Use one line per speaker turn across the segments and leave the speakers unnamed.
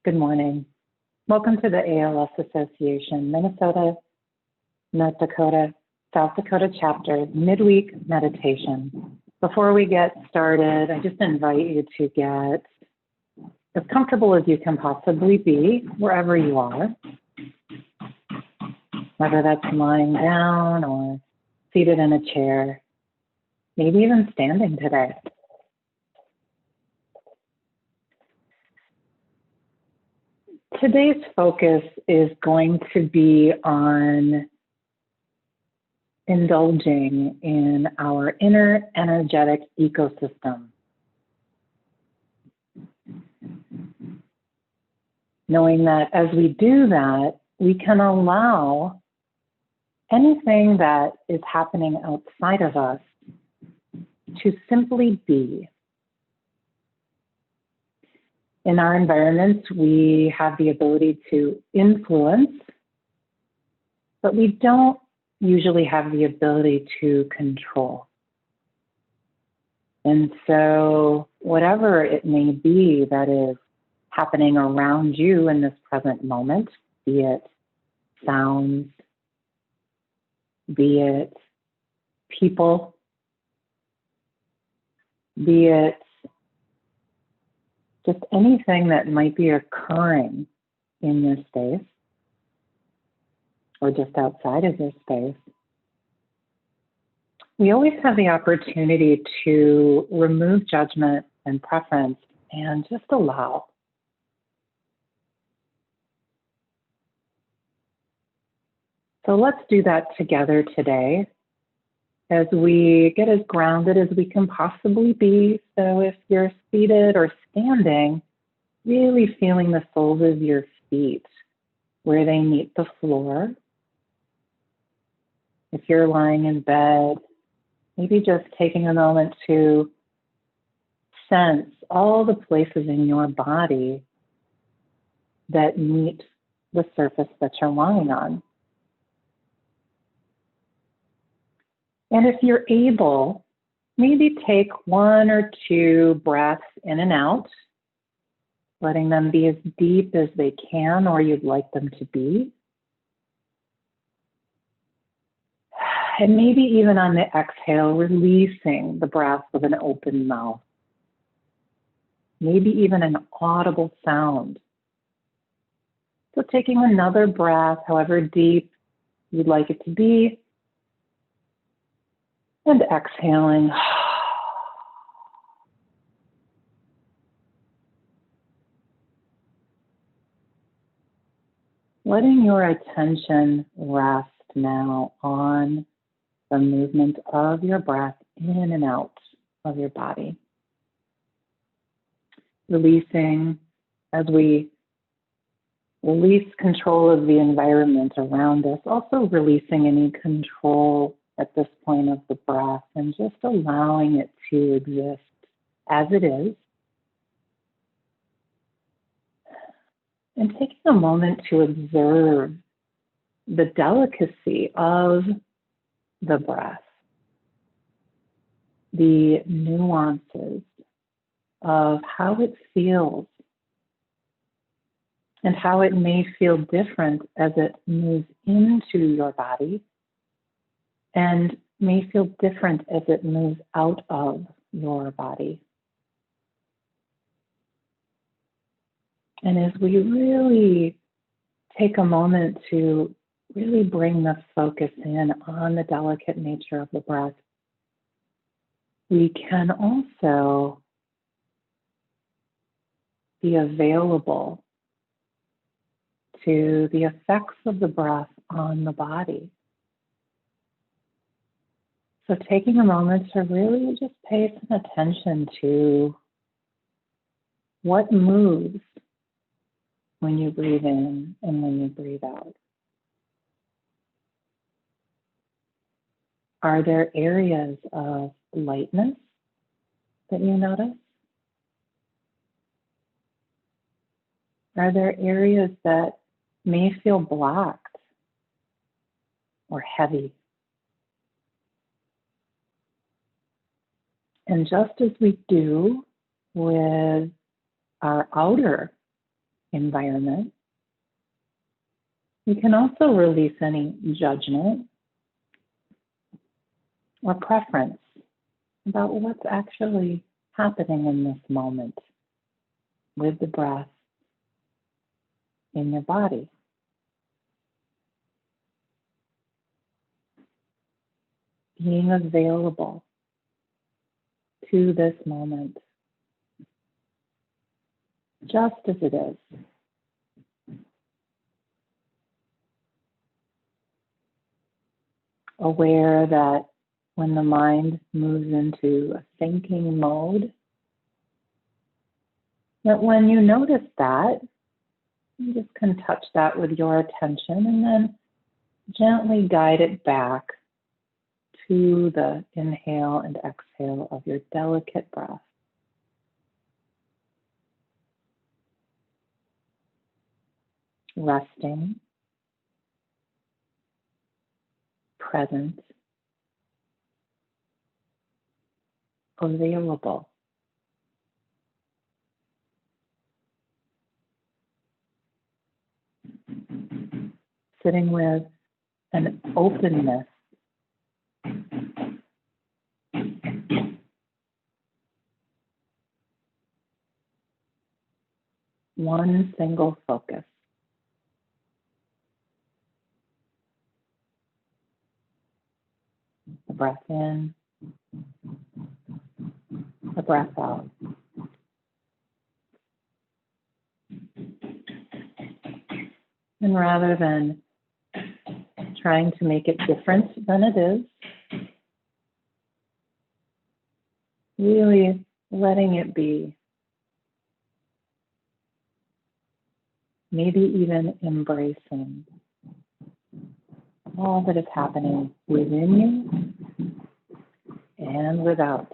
Good morning. Welcome to the ALS Association, Minnesota, North Dakota, South Dakota chapter, midweek meditation. Before we get started, I just invite you to get as comfortable as you can possibly be, wherever you are, whether that's lying down or seated in a chair, maybe even standing today. Today's focus is going to be on indulging in our inner energetic ecosystem. Knowing that as we do that, we can allow anything that is happening outside of us to simply be. In our environments, we have the ability to influence, but we don't usually have the ability to control. And so whatever it may be that is happening around you in this present moment, be it sounds, be it people, be it just anything that might be occurring in your space or just outside of your space, we always have the opportunity to remove judgment and preference and just allow. So let's do that together today as we get as grounded as we can possibly be. So if you're seated or standing, really feeling the soles of your feet where they meet the floor. If you're lying in bed, maybe just taking a moment to sense all the places in your body that meet the surface that you're lying on. And if you're able, maybe take 1 or 2 breaths in and out, letting them be as deep as they can or you'd like them to be. And maybe even on the exhale, releasing the breath with an open mouth. Maybe even an audible sound. So taking another breath, however deep you'd like it to be, and exhaling. Letting your attention rest now on the movement of your breath in and out of your body. Releasing as we release control of the environment around us, also releasing any control at this point of the breath and just allowing it to exist as it is. And taking a moment to observe the delicacy of the breath, the nuances of how it feels and how it may feel different as it moves into your body and may feel different as it moves out of your body. And as we really take a moment to really bring the focus in on the delicate nature of the breath, we can also be available to the effects of the breath on the body. So taking a moment to really just pay some attention to what moves when you breathe in and when you breathe out. Are there areas of lightness that you notice? Are there areas that may feel blocked or heavy? And just as we do with our outer environment. You can also release any judgment or preference about what's actually happening in this moment with the breath in your body. Being available to this moment, just as it is. Aware that when the mind moves into a thinking mode, that when you notice that, you just can touch that with your attention and then gently guide it back to the inhale and exhale of your delicate breath. Resting, present, available. Sitting with an openness. One single focus. The breath in, the breath out. And rather than trying to make it different than it is, really letting it be. Maybe even embracing all that is happening within you and without.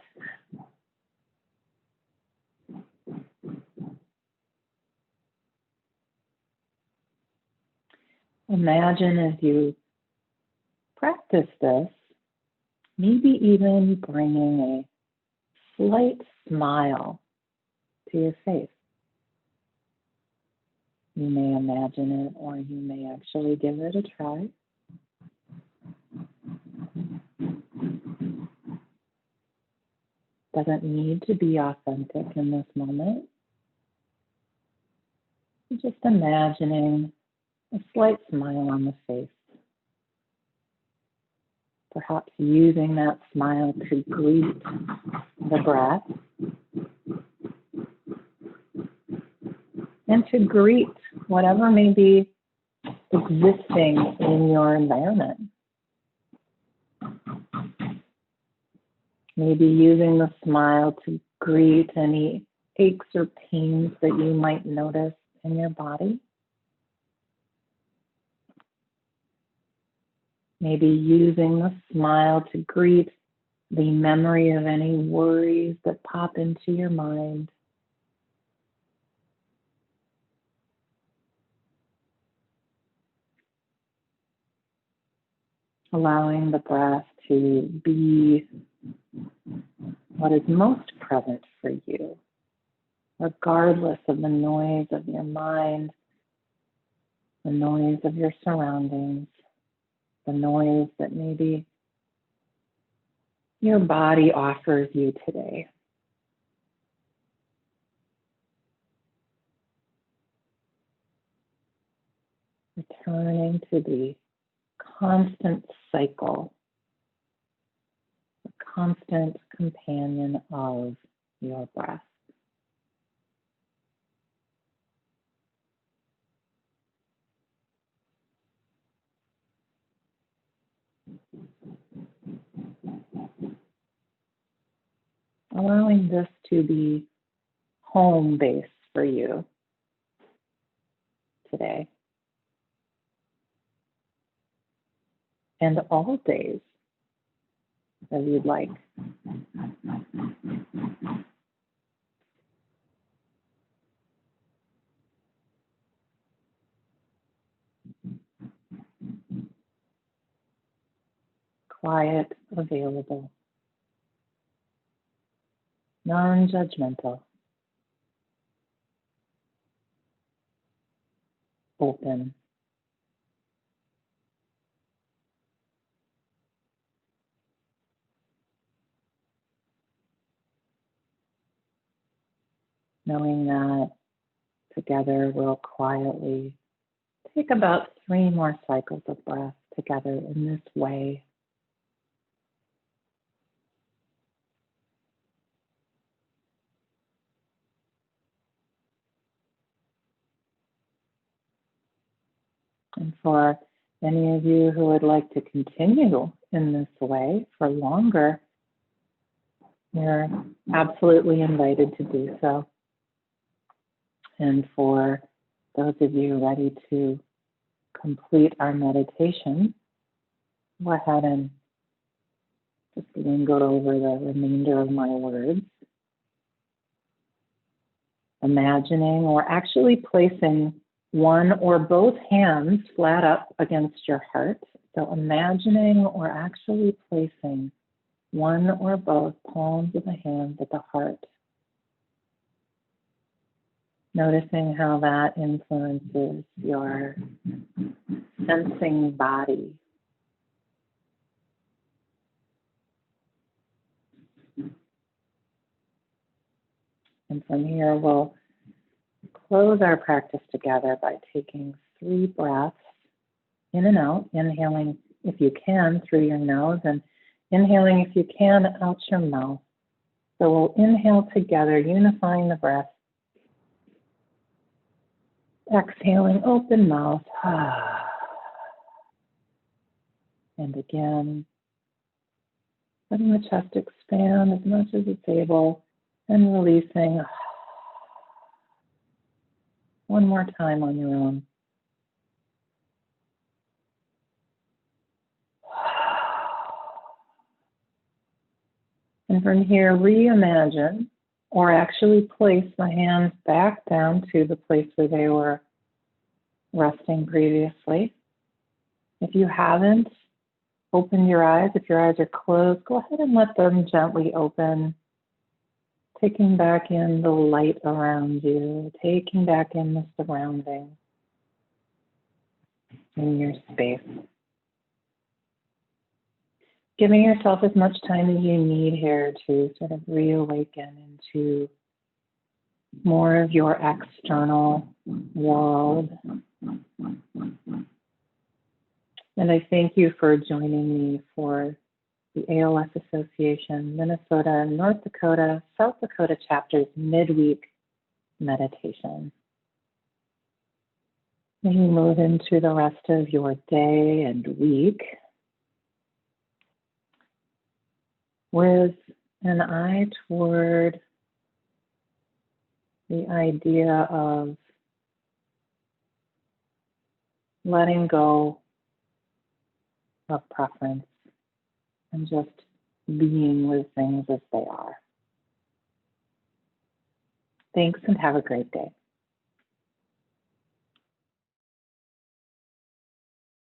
Imagine as you practice this, maybe even bringing a slight smile to your face. You may imagine it, or you may actually give it a try. Doesn't need to be authentic in this moment. You're just imagining a slight smile on the face. Perhaps using that smile to greet the breath and to greet whatever may be existing in your environment. Maybe using the smile to greet any aches or pains that you might notice in your body. Maybe using the smile to greet the memory of any worries that pop into your mind. Allowing the breath to be what is most present for you, regardless of the noise of your mind, the noise of your surroundings, the noise that maybe your body offers you today. Returning to the constant cycle, the constant companion of your breath. Allowing this to be home base for you today and all days that you'd like. Quiet, available, non-judgmental. open. Knowing that together we'll quietly take about 3 more cycles of breath together in this way. And for any of you who would like to continue in this way for longer, you're absolutely invited to do so. And for those of you ready to complete our meditation, go ahead and just linger over the remainder of my words. Imagining or actually placing one or both hands flat up against your heart. So imagining or actually placing one or both palms of the hands at the heart. Noticing how that influences your sensing body. And from here, we'll close our practice together by taking 3 breaths in and out, inhaling if you can through your nose and inhaling if you can out your mouth. So we'll inhale together, unifying the breath. Exhaling, open mouth. And again, letting the chest expand as much as it's able and releasing. One more time on your own. And from here, reimagine or actually place the hands back down to the place where they were resting previously. If you haven't opened your eyes, if your eyes are closed, go ahead and let them gently open, taking back in the light around you, taking back in the surrounding in your space. Giving yourself as much time as you need here to sort of reawaken into more of your external world. And I thank you for joining me for the ALS Association, Minnesota, North Dakota, South Dakota chapter's midweek meditation. May you move into the rest of your day and week with an eye toward the idea of letting go of preference and just being with things as they are. Thanks and have a great day.